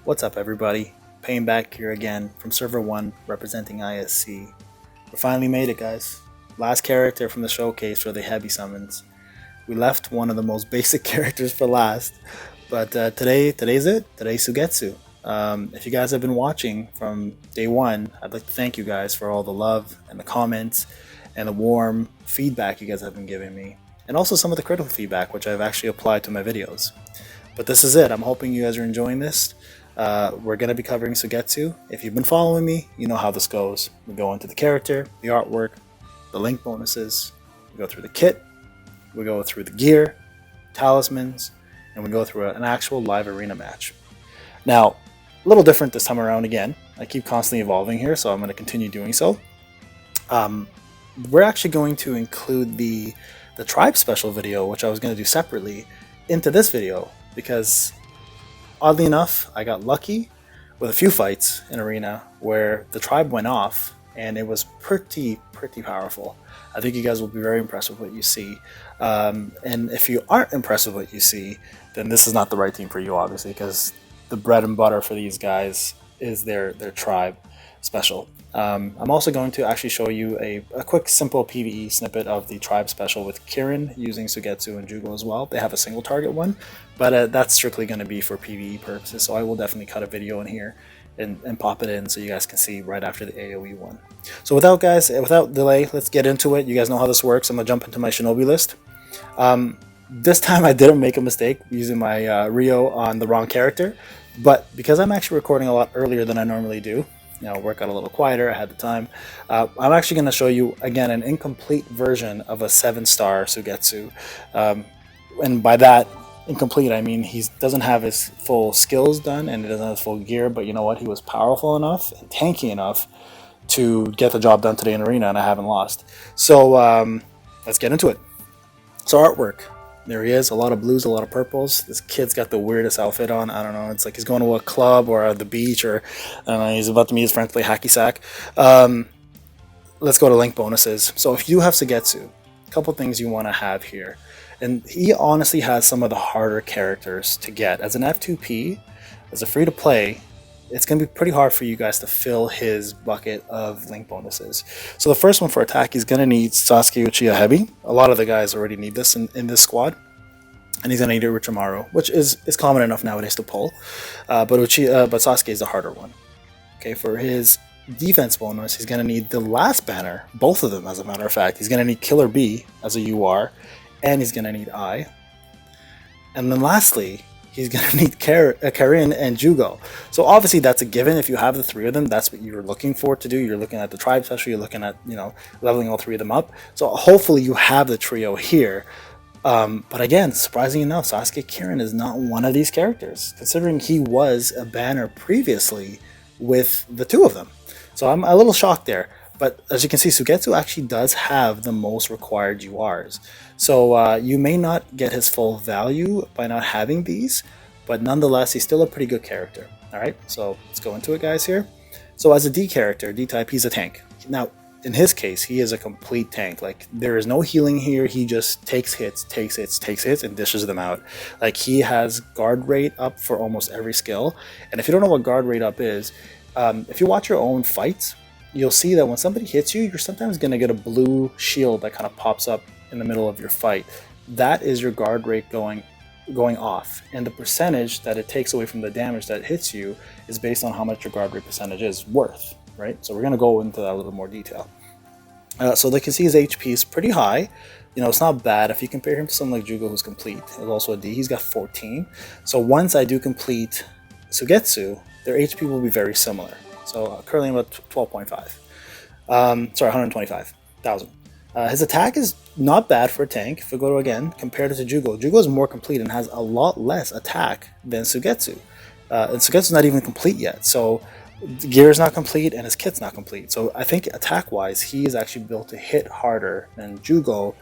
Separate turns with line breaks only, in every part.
What's up, everybody? Payne back here again from Server 1 representing ISC. We finally made it, guys. Last character from the showcase for the Hebi summons. We left one of the most basic characters for last, but today's it. Today's Suigetsu. If you guys have been watching from day one, I'd like to thank you guys for all the love and the comments and the warm feedback you guys have been giving me, and also some of the critical feedback which I've actually applied to my videos. But this is it. I'm hoping you guys are enjoying this. We're going to be covering Suigetsu. If you've been following me, you know how this goes. We go into the character, the artwork, the link bonuses, we go through the kit, we go through the gear, talismans, and we go through an actual live arena match. Now, a little different this time around again. I keep constantly evolving here, so I'm going to continue doing so. We're actually going to include the tribe special video, which I was going to do separately, into this video, because oddly enough, I got lucky with a few fights in arena where the tribe went off, and it was pretty powerful. I think you guys will be very impressed with what you see. And if you aren't impressed with what you see, then this is not the right team for you, obviously, because the bread and butter for these guys is their tribe special. I'm also going to actually show you a quick simple PvE snippet of the tribe special with Kirin using Suigetsu and Jugo as well. They have a single target one, but that's strictly going to be for PvE purposes, so I will definitely cut a video in here and pop it in so you guys can see right after the AoE one. So without delay, let's get into it. You guys know how this works. I'm going to jump into my Shinobi list. This time I didn't make a mistake using my Rio on the wrong character, but because I'm actually recording a lot earlier than I normally do, work out a little quieter, I had the time. I'm actually going to show you, again, an incomplete version of a 7-star Suigetsu. And by that, incomplete, I mean he doesn't have his full skills done and he doesn't have his full gear, but you know what? He was powerful enough and tanky enough to get the job done today in arena, and I haven't lost. So let's get into it. So artwork. There he is, a lot of blues, a lot of purples. This kid's got the weirdest outfit on. I don't know, it's like he's going to a club or the beach, or I don't know, he's about to meet his friends, play hacky sack. Let's go to link bonuses. So if you have Suigetsu, a couple things you want to have here. And he honestly has some of the harder characters to get. As an F2P, as a free-to-play, it's going to be pretty hard for you guys to fill his bucket of link bonuses. So the first one for attack, he's going to need Sasuke Uchiha Hebi. A lot of the guys already need this in this squad. And he's going to need Orochimaru, which is common enough nowadays to pull. But Sasuke is the harder one. Okay, for his defense bonus, he's going to need the last banner, both of them as a matter of fact. He's going to need Killer B as a UR, and he's going to need I. And then lastly, he's going to need Kirin and Jugo. So obviously that's a given. If you have the three of them, that's what you're looking for to do. You're looking at the tribe special, you're looking at, leveling all three of them up. So hopefully you have the trio here. But again, surprising enough, Sasuke Kirin is not one of these characters, considering he was a banner previously with the two of them. So I'm a little shocked there. But as you can see, Suigetsu actually does have the most required URs. So you may not get his full value by not having these, but nonetheless, he's still a pretty good character. All right, so let's go into it, guys, here. So as a D character, D-type, he's a tank. Now, in his case, he is a complete tank. Like, there is no healing here. He just takes hits, and dishes them out. Like, he has guard rate up for almost every skill. And if you don't know what guard rate up is, if you watch your own fights, you'll see that when somebody hits you, you're sometimes going to get a blue shield that kind of pops up in the middle of your fight. That is your guard rate going off, and the percentage that it takes away from the damage that hits you is based on how much your guard rate percentage is worth, right? So we're going to go into that a little more detail. So they can see his HP is pretty high. It's not bad. If you compare him to someone like Jugo, who's complete, he's also a D, he's got 14. So once I do complete Suigetsu, their HP will be very similar. So currently I'm at 12.5. 125,000. His attack is not bad for a tank. If we go to, again, compared it to Jugo, Jugo is more complete and has a lot less attack than Suigetsu. And Suigetsu's not even complete yet. So the gear is not complete and his kit's not complete. So I think attack-wise, he is actually built to hit harder than Jugo,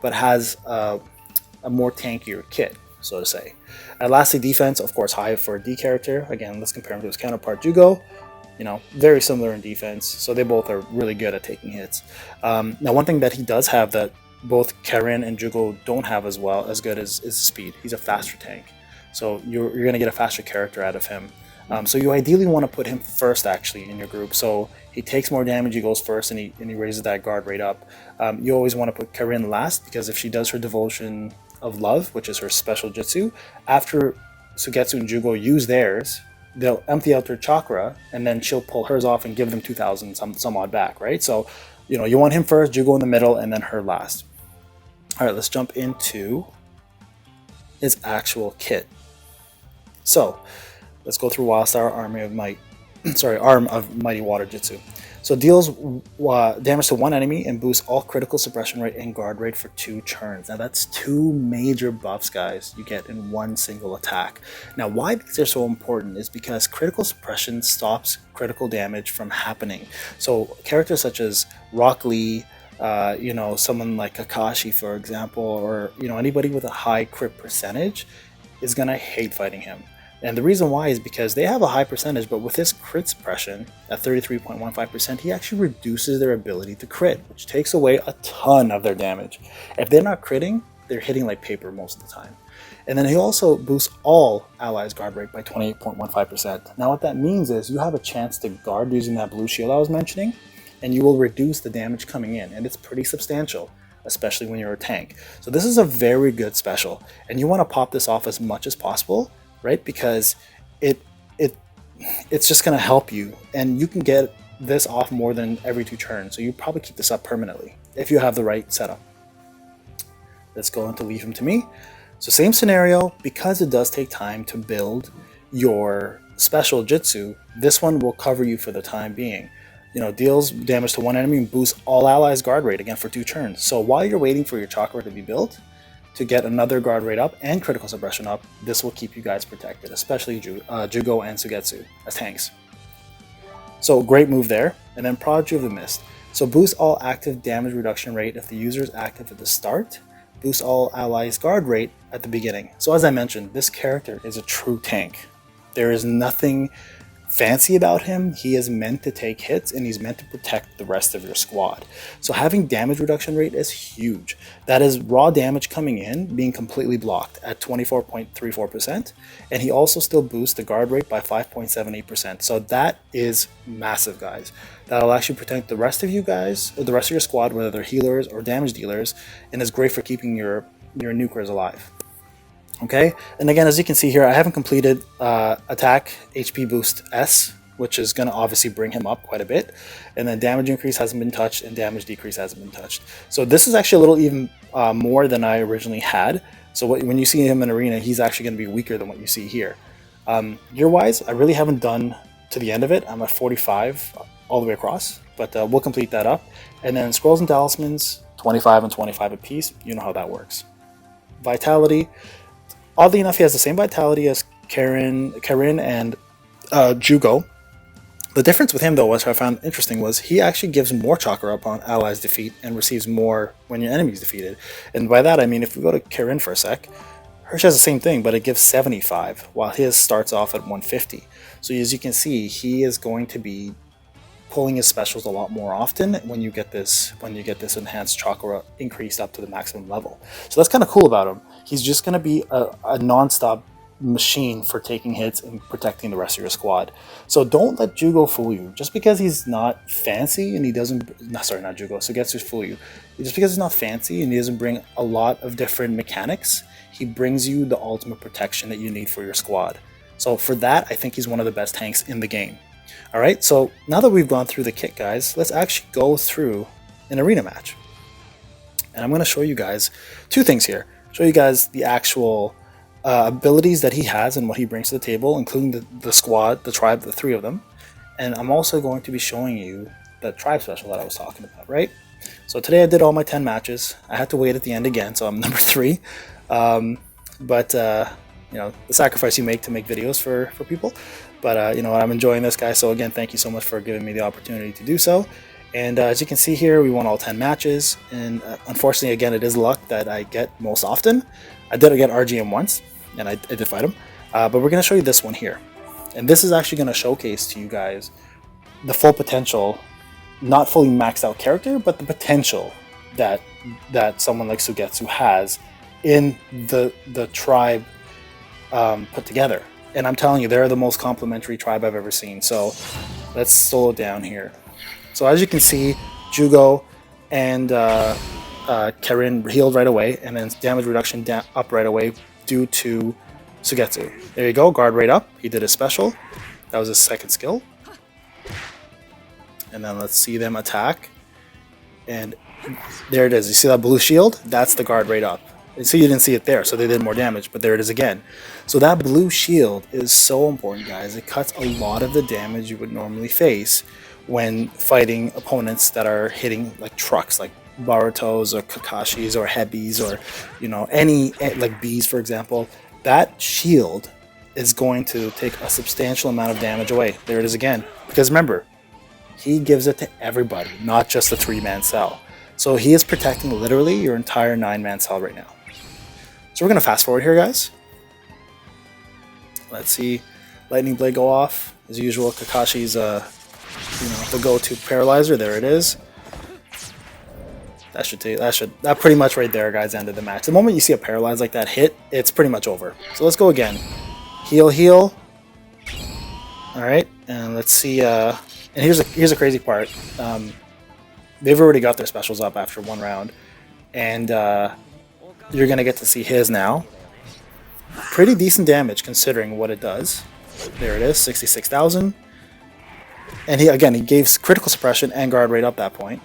but has a more tankier kit, so to say. And lastly, defense, of course, high for a D character. Again, let's compare him to his counterpart Jugo. Very similar in defense, so they both are really good at taking hits. Now, one thing that he does have that both Kirin and Jugo don't have as good is speed. He's a faster tank, so you're going to get a faster character out of him. So you ideally want to put him first actually in your group. So he takes more damage, he goes first, and he raises that guard rate up. You always want to put Karin last, because if she does her Devotion of Love, which is her special jutsu, after Suigetsu and Jugo use theirs, they'll empty out their chakra, and then she'll pull hers off and give them 2,000 some odd back, right? So, you want him first, Jugo in the middle, and then her last. All right, let's jump into his actual kit. So, let's go through Wildstar Army of Might. Arm of Mighty Water Jutsu. So deals damage to one enemy and boosts all critical suppression rate and guard rate for 2 turns. Now that's 2 major buffs, guys, you get in one single attack. Now why these are so important is because critical suppression stops critical damage from happening. So characters such as Rock Lee, someone like Kakashi, for example, or anybody with a high crit percentage is gonna hate fighting him. And the reason why is because they have a high percentage, but with his crit suppression at 33.15%, he actually reduces their ability to crit, which takes away a ton of their damage. If they're not critting, they're hitting like paper most of the time. And then he also boosts all allies' guard rate by 28.15%. Now what that means is you have a chance to guard using that blue shield I was mentioning, and you will reduce the damage coming in, and it's pretty substantial, especially when you're a tank. So this is a very good special, and you want to pop this off as much as possible, right? Because it's just going to help you, and you can get this off more than every 2 turns, so you probably keep this up permanently if you have the right setup. Let's go into Leave Him to Me. So same scenario, because it does take time to build your special jutsu, this one will cover you for the time being. Deals damage to one enemy and boosts all allies guard rate again for 2 turns. So while you're waiting for your chakra to be built, to get another guard rate up and critical suppression up, this will keep you guys protected, especially Jugo and Suigetsu as tanks. So great move there. And then Prodigy of the Mist. So boost all active damage reduction rate if the user is active at the start. Boost all allies guard rate at the beginning. So as I mentioned, this character is a true tank. There is nothing fancy about him. He is meant to take hits, and he's meant to protect the rest of your squad. So having damage reduction rate is huge. That is raw damage coming in being completely blocked at 24.34%, and he also still boosts the guard rate by 5.78%. So that is massive, guys. That'll actually protect the rest of you guys, or the rest of your squad, whether they're healers or damage dealers, and is great for keeping your nukers alive. Okay, and again, as you can see here, I haven't completed attack HP boost S, which is going to obviously bring him up quite a bit, and then damage increase hasn't been touched and damage decrease hasn't been touched. So this is actually a little even more than I originally had. So when you see him in arena, he's actually going to be weaker than what you see here. Gear wise, I really haven't done to the end of it. I'm at 45 all the way across, but we'll complete that up. And then scrolls and talismans, 25 and 25 apiece. You know how that works. Vitality. Oddly enough, he has the same vitality as Karin and Jugo. The difference with him, though, what I found interesting was he actually gives more chakra upon allies' defeat and receives more when your enemy is defeated. And by that, I mean, if we go to Karin for a sec, hers has the same thing, but it gives 75, while his starts off at 150. So as you can see, he is going to be pulling his specials a lot more often when you get this enhanced chakra increased up to the maximum level. So that's kind of cool about him. He's just going to be a non-stop machine for taking hits and protecting the rest of your squad. So don't let Jugo fool you. Just because he's not fancy and he doesn't... sorry, not Jugo. Suigetsu fool you. Just because he's not fancy and he doesn't bring a lot of different mechanics, he brings you the ultimate protection that you need for your squad. So for that, I think he's one of the best tanks in the game. Alright, so now that we've gone through the kit, guys, let's actually go through an arena match. And I'm going to show you guys 2 things here. Show you guys the actual abilities that he has and what he brings to the table, including the squad, the tribe, the 3 of them. And I'm also going to be showing you the tribe special that I was talking about, right? So today I did all my 10 matches. I had to wait at the end again, so I'm number 3. The sacrifice you make to make videos for people. But I'm enjoying this, guys. So again, thank you so much for giving me the opportunity to do so. And as you can see here, we won all 10 matches. And unfortunately, again, it is luck that I get most often. I did get RGM once, and I did fight him. But we're going to show you this one here. And this is actually going to showcase to you guys the full potential, not fully maxed out character, but the potential that someone like Suigetsu has in the tribe put together. And I'm telling you, they're the most complimentary tribe I've ever seen. So let's slow it down here. So as you can see, Jugo and Karin healed right away, and then damage reduction up right away due to Suigetsu. There you go, guard rate up. He did his special. That was his second skill. And then let's see them attack. And there it is. You see that blue shield? That's the guard rate up. And so you didn't see it there, so they did more damage, but there it is again. So that blue shield is so important, guys. It cuts a lot of the damage you would normally face when fighting opponents that are hitting like trucks, like Borutos or Kakashis or Hebis or, you know, any like bees, for example. That shield is going to take a substantial amount of damage away. There it is again. Because remember, he gives it to everybody, not just the 3-man cell. So he is protecting literally your entire 9-man cell right now. So we're going to fast forward here, guys. Let's see. Lightning Blade go off. As usual, Kakashi's the go-to paralyzer. There it is. That pretty much right there, guys, ended the match. The moment you see a paralyze like that hit, it's pretty much over. So let's go again. Heal, heal. All right, and let's see. And here's a crazy part. They've already got their specials up after one round, and you're gonna get to see his now. Pretty decent damage considering what it does. There it is, 66,000. And he gave critical suppression and guard rate up that point.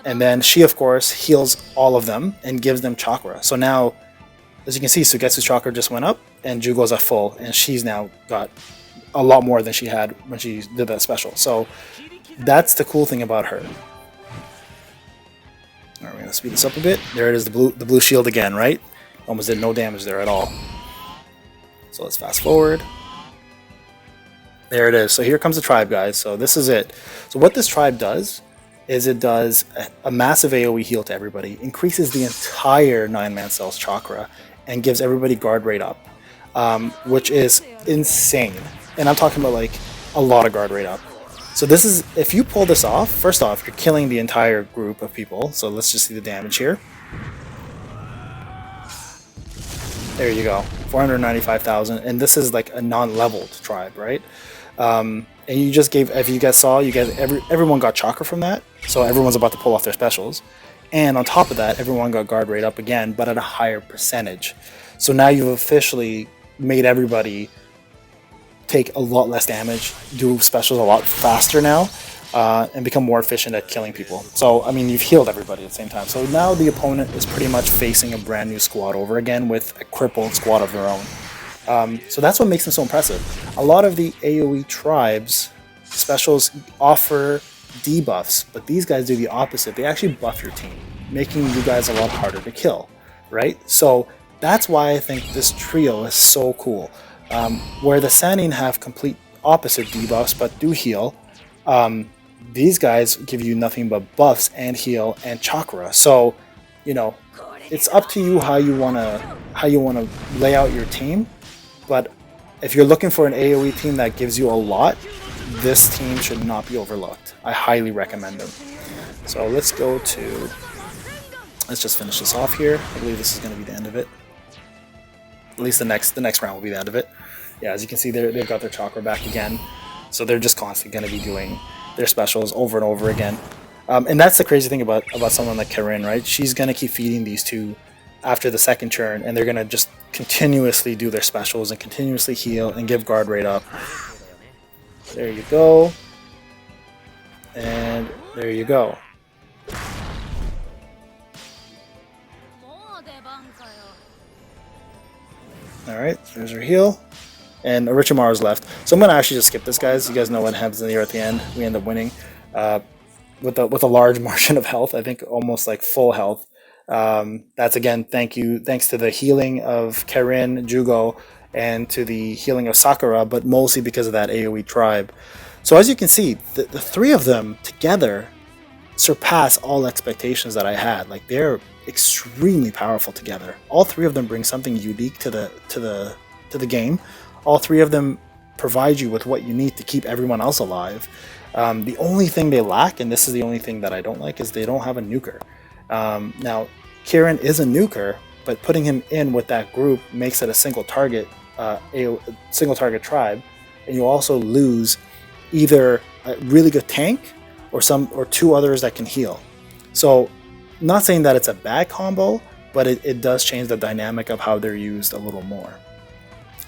And then she, of course, heals all of them and gives them chakra. So now, as you can see, Suigetsu's chakra just went up, and Jugo's at full, and she's now got a lot more than she had when she did that special. So that's the cool thing about her. All right, we're gonna speed this up a bit. There it is, the blue shield again, right? Almost did no damage there at all. So let's fast forward. There it is. So here comes the tribe, guys. So this is it. So what this tribe does is it does a massive AoE heal to everybody, increases the entire 9-man cell's chakra, and gives everybody guard rate up, which is insane. And I'm talking about like a lot of guard rate up. So this is, if you pull this off, first off, you're killing the entire group of people. So let's just see the damage here. There you go, 495,000, and this is like a non-leveled tribe, right? And you just gave, if you guys saw, everyone got chakra from that, so everyone's about to pull off their specials. And on top of that, everyone got guard rate up again, but at a higher percentage. So now you've officially made everybody take a lot less damage, do specials a lot faster now, and become more efficient at killing people. So, I mean, you've healed everybody at the same time. So now the opponent is pretty much facing a brand new squad over again with a crippled squad of their own. So that's what makes them so impressive. A lot of the AoE tribes specials offer debuffs, but these guys do the opposite. They actually buff your team, making you guys a lot harder to kill, right? So that's why I think this trio is so cool. Where the Sannin have complete opposite debuffs but do heal, these guys give you nothing but buffs and heal and chakra. So, you know, it's up to you how you wanna lay out your team. But if you're looking for an AoE team that gives you a lot, this team should not be overlooked. I highly recommend them. So let's just finish this off here. I believe this is going to be the end of it. At least the next round will be the end of it. Yeah, as you can see, they've got their chakra back again. So they're just constantly going to be doing their specials over and over again. And that's the crazy thing about someone like Karin, right? She's going to keep feeding these two after the second turn, and they're going to just continuously do their specials and continuously heal and give guard rate up. There you go. And there you go. Alright, there's her heal. And Orochimaru's left. So I'm going to actually just skip this, guys. You guys know what happens here at the end. We end up winning with a large margin of health. I think almost like full health. That's again, thanks to the healing of Karin, Jugo, and to the healing of Sakura, but mostly because of that AoE tribe. So as you can see, the three of them together surpass all expectations that I had. Like, they're extremely powerful together. All three of them bring something unique to the game. All three of them provide you with what you need to keep everyone else alive. The only thing they lack, and this is the only thing that I don't like, is they don't have a nuker. Now, Kirin is a nuker, but putting him in with that group makes it a single target a single target tribe, and you also lose either a really good tank or two others that can heal. So, not saying that it's a bad combo, but it does change the dynamic of how they're used a little more.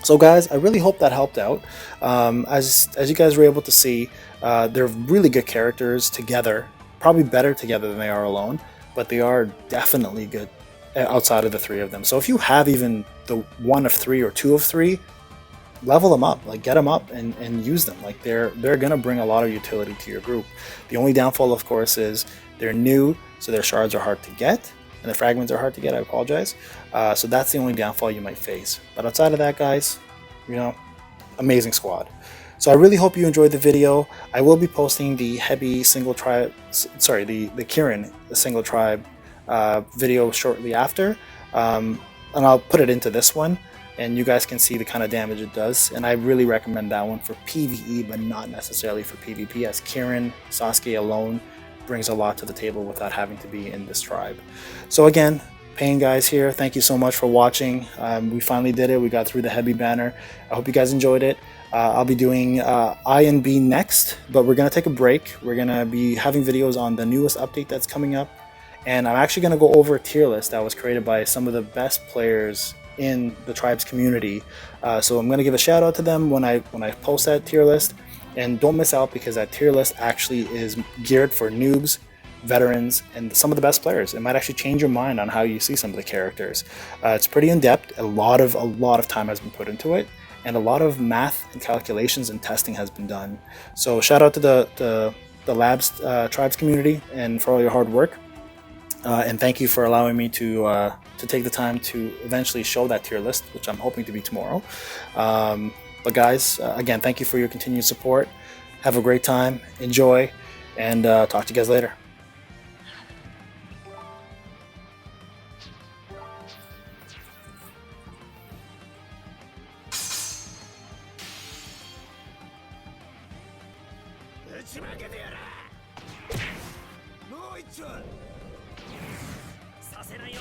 So guys, I really hope that helped out. As you guys were able to see, they're really good characters together, probably better together than they are alone, but they are definitely good outside of the three of them. So if you have even the one of three or two of three, level them up, like get them up and use them. Like they're gonna bring a lot of utility to your group. The only downfall, of course, is they're new, so their shards are hard to get, and the fragments are hard to get. I apologize. So that's the only downfall you might face. But outside of that, guys, you know, amazing squad. So I really hope you enjoyed the video. I will be posting the Hebi single tribe, sorry, the Kirin the single tribe video shortly after, and I'll put it into this one, and you guys can see the kind of damage it does. And I really recommend that one for PvE, but not necessarily for PvP, as Kirin Sasuke alone brings a lot to the table without having to be in this tribe. So again, Pain guys here, thank you so much for watching. We finally did it. We got through the Hebi banner. I hope you guys enjoyed it. I'll be doing I and B next, but we're going to take a break. We're going to be having videos on the newest update that's coming up, and I'm actually going to go over a tier list that was created by some of the best players in the tribe's community. So I'm going to give a shout out to them when I post that tier list, and don't miss out, because that tier list actually is geared for noobs, veterans, and some of the best players. It might actually change your mind on how you see some of the characters. It's pretty in depth. A lot of time has been put into it, and a lot of math and calculations and testing has been done. So shout out to the labs tribes community and for all your hard work. And thank you for allowing me to take the time to eventually show that tier list, which I'm hoping to be tomorrow. But guys, again, thank you for your continued support. Have a great time, enjoy, and talk to you guys later.
Saせないよ。